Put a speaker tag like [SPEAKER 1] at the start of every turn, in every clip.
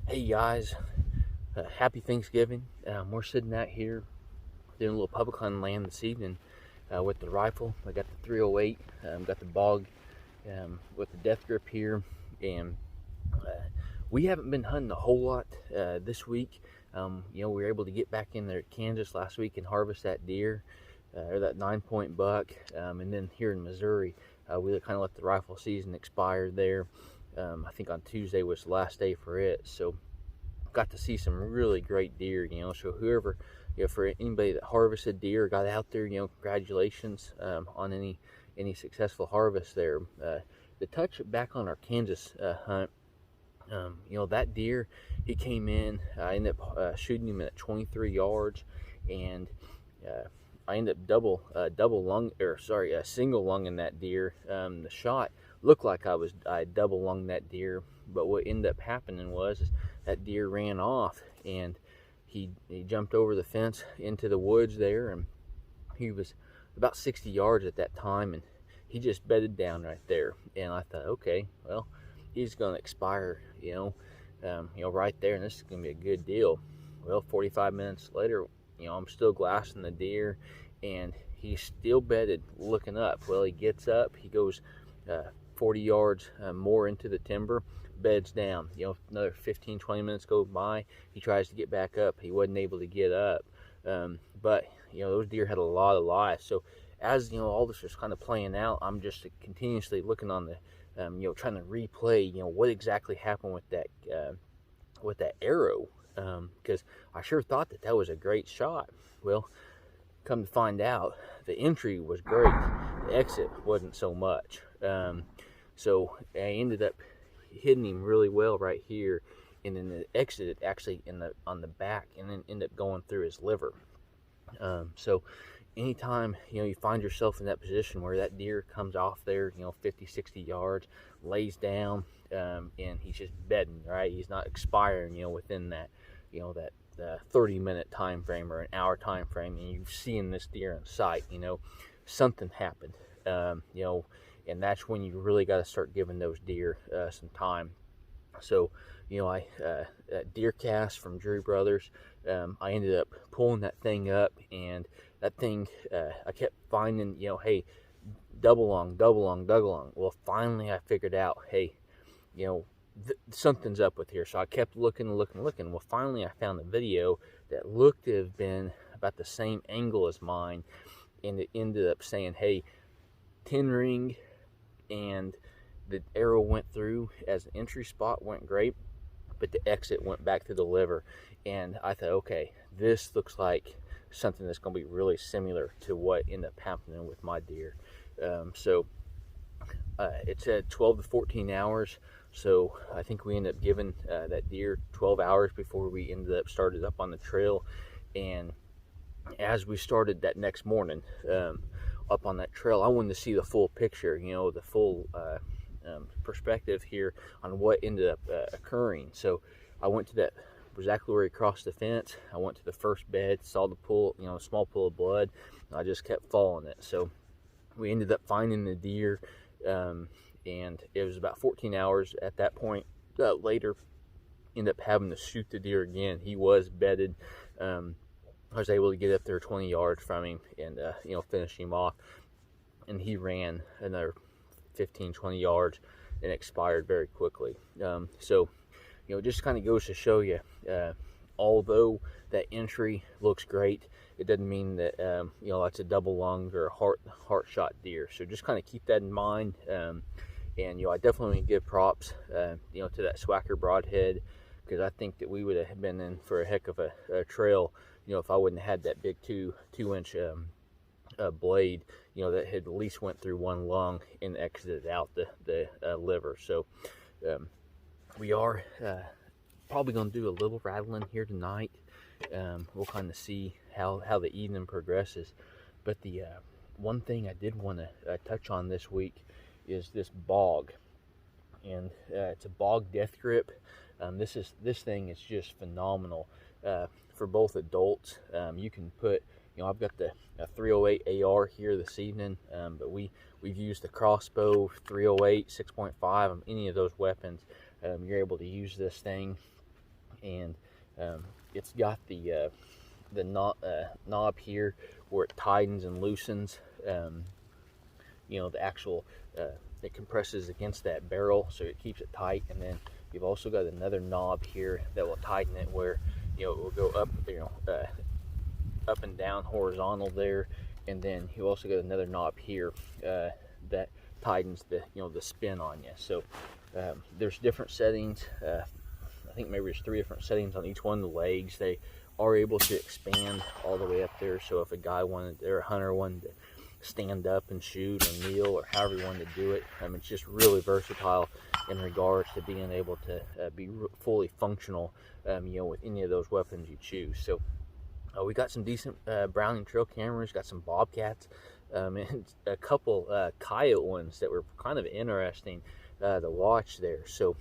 [SPEAKER 1] Hey guys, happy Thanksgiving. We're sitting out here doing a little public hunting land this evening with the rifle. I got the 308, got the bog with the death grip here, and we haven't been hunting a whole lot this week. We were able to get back in there at Kansas last week and harvest that deer, or that 9-point buck, and then here in Missouri, we kind of let the rifle season expire there. I think on Tuesday was the last day for it, so got to see some really great deer. So whoever, for anybody that harvested deer, got out there, congratulations on any successful harvest there. To touch back on our Kansas hunt, that deer, he came in. I ended up shooting him at 23 yards, and I ended up single lunging that deer. The shot looked like I double lunged that deer, but what ended up happening was that deer ran off, and he jumped over the fence into the woods there, and he was about 60 yards at that time, and he just bedded down right there. And I thought, okay, well, he's going to expire, right there, and this is going to be a good deal. Well, 45 minutes later, I'm still glassing the deer, and he's still bedded, looking up. Well, he gets up, he goes 40 yards more into the timber, beds down. Another 15-20 minutes go by, he tries to get back up. He wasn't able to get up, but those deer had a lot of life. So as all this was kind of playing out, I'm just continuously looking on the trying to replay what exactly happened with that arrow, because I sure thought that was a great shot. Well, come to find out, the entry was great, the exit wasn't so much. So I ended up hitting him really well right here, and then the exit actually on the back, and then ended up going through his liver. So anytime you find yourself in that position where that deer comes off there 50-60 yards, lays down, and he's just bedding, right? He's not expiring within that 30-minute time frame or an hour time frame, and you've seen this deer in sight. Something happened, and that's when you really got to start giving those deer some time. So I deer cast from Drury Brothers, I ended up pulling that thing up, and that thing, I kept finding, hey, double lung. Well, finally I figured out, hey, something's up with here. So I kept looking. Well, finally I found a video that looked to have been about the same angle as mine, and it ended up saying, hey, 10 ring, and the arrow went through as the entry spot went great, but the exit went back to the liver. And I thought, okay, this looks like something that's going to be really similar to what ended up happening with my deer. So it said 12 to 14 hours. So I think we ended up giving that deer 12 hours before we started up on the trail. And as we started that next morning up on that trail, I wanted to see the full picture, the full perspective here on what ended up occurring. So I went to that exactly where he crossed the fence. I went to the first bed, saw the pool, small pool of blood, and I just kept following it. So we ended up finding the deer, and it was about 14 hours at that point. Later, ended up having to shoot the deer again. He was bedded. I was able to get up there 20 yards from him and finish him off, and he ran another 15-20 yards and expired very quickly. So it just kind of goes to show you, although that entry looks great, it doesn't mean that it's a double lunged or a heart shot deer. So just kind of keep that in mind. And I definitely give props to that Swacker broadhead, because I think that we would have been in for a heck of a trail if I wouldn't have had that big 2-inch blade that had at least went through one lung and exited out the liver. So we are probably going to do a little rattling here tonight. We'll kind of see how the evening progresses. But the one thing I did want to touch on this week is this bog, and it's a bog death grip. This thing is just phenomenal for both adults. You can put, I've got the 308 AR here this evening, but we've used the crossbow, 308, 6.5, any of those weapons. You're able to use this thing and it's got the knob here where it tightens and loosens. You know, the actual it compresses against that barrel, so it keeps it tight. And then you've also got another knob here that will tighten it, where you know it will go up, up and down horizontal there. And then you also got another knob here that tightens the the spin on you. So there's different settings. I think maybe there's 3 different settings on each one of the legs. They are able to expand all the way up there. So if a guy wanted, or a hunter wanted to stand up and shoot or kneel, or however you wanted to do it, it's just really versatile in regards to being able to be fully functional, with any of those weapons you choose. So we got some decent Browning trail cameras, got some Bobcats, and a couple coyote ones that were kind of interesting to watch there. So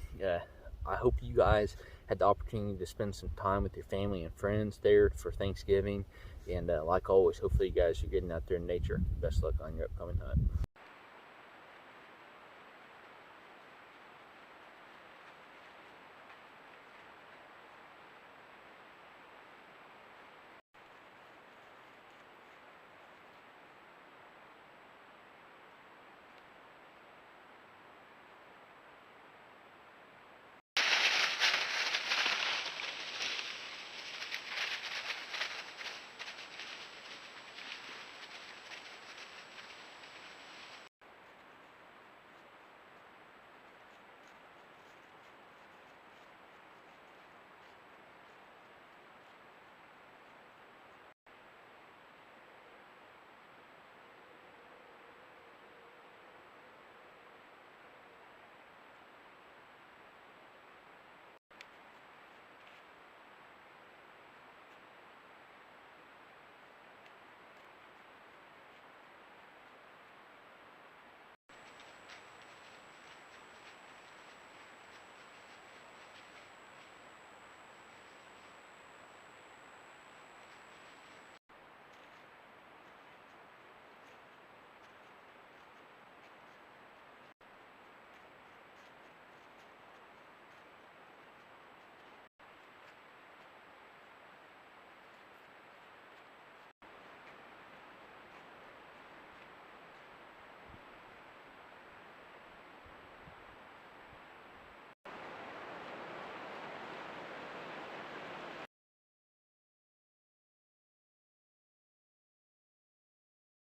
[SPEAKER 1] I hope you guys had the opportunity to spend some time with your family and friends there for Thanksgiving. And like always, hopefully you guys are getting out there in nature. Best luck on your upcoming hunt.